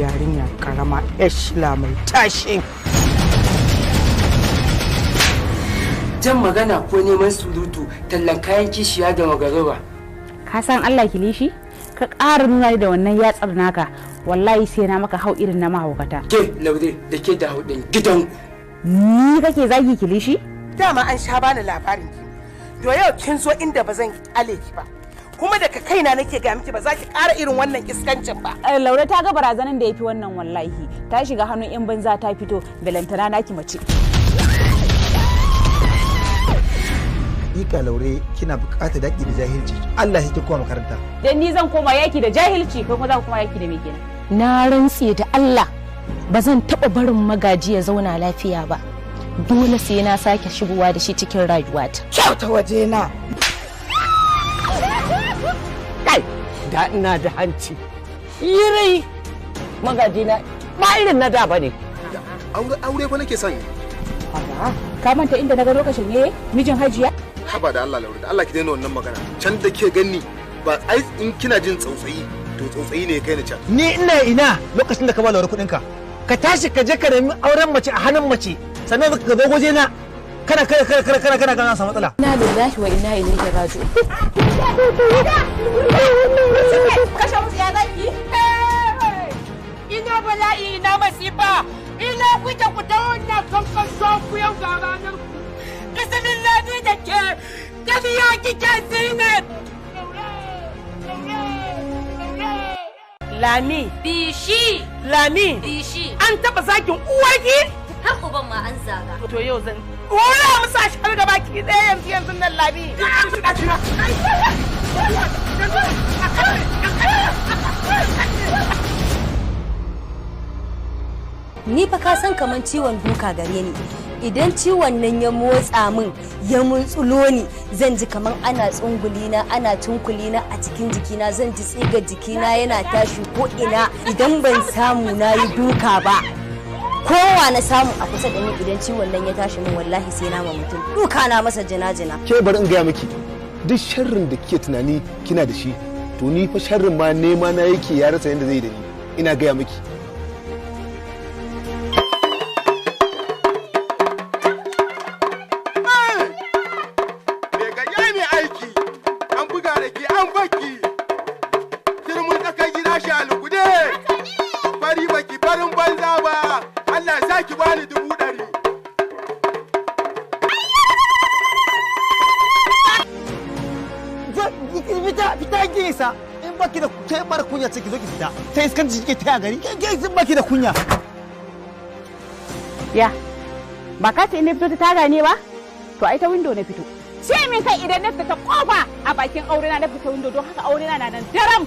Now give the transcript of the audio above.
yarinya karama ishla mai tashi. Jan magana ko neman surutu tallan kayan kishiya da magariba. Ka san Allah kilishi? Ka ƙara nuna da wannan yatsar naka wallahi sai na maka hau irin na mahaukata. Ke laure da ke da haudin gidanku. Ni kake zagi kilishi? Dama an sha bani labarin ki. To yau kin zo inda ba zan ale ki ba. Kuma daga kaina nake ga miki ba za ki ƙara irin wannan iskancin ba. Laure ta ga barazanan da yafi wannan wallahi. Ta shiga hannun yan banza ta fito belantana naki mace. Ika Laure kina buƙatar daki da jahilci. Allah yake kowa makaranta. Dan ni zan koma yaki da jahilci kai kuma za ku koma yaki da me kenan? Na rantse da Allah ba zan taɓa barin magaji ya zauna lafiya ba. Dole sai na sake shigowa da shi cikin rayuwata. Kyauta waje na. Kai da ina da hanci. Yirai magaji na ba irin na da bane. Aure fa nake son. Ka manta inda na ga lokacin ne mijin Hajiya? Haba da Allah Laure, da Allah ki daina wannan magana. Can da ke gani ba ai in kina jin tsautsayi to tsautsayi ne kai ni can. Ni ina lokacin da ka ba Laure kuɗin ka. Ka tashi ka je ka nemi auren mace a hannun mace sannan ka zo waje na kana kana samu matsala. Inna lillahi wa inna ilaihi raji'un. Kashe musu ya zaki. Ina bala'i ina masifa. Ina kuta ku ta wannan kankan so ku yau ga ranar ku. Kasanin ladi da ke gabiya kike Zainab. Lami. Bishi. Lami. Bishi. An taba zakin uwarki? Har uban ma an zaga. To yau zan wala musa shi har gaba ki ɗaya yanzu nan Lami. Ni fa ka san kaman ciwon duka gare ni. Idan ciwon nan ya motsa min ya muntsulo ni zan ji kaman ana tsungulina ana tunkulina a cikin jikina zan ji tsigar jikina yana tashi ko ina idan ban samu na yi duka ba. Kowa na samu a kusa da ni idan ciwon nan ya tashi min wallahi sai na ma mutum duka na masa jina-jina. Ke bari in gaya miki duk sharrin da kike tunani kina da shi to ni fa sharrin ma nema na yake ya rasa yadda zai da ni ina gaya miki. Fita gisa in baki da ke mara kunya ce ki zo ki fita ta iskanci kike ta gari ke baki da kunya. Ya ba ka ce ne fito ta taga ne ba? To ai ta window na fito. Ce min kai idan na fita ta kofa a bakin aure na fita window don haka aure na nan daram.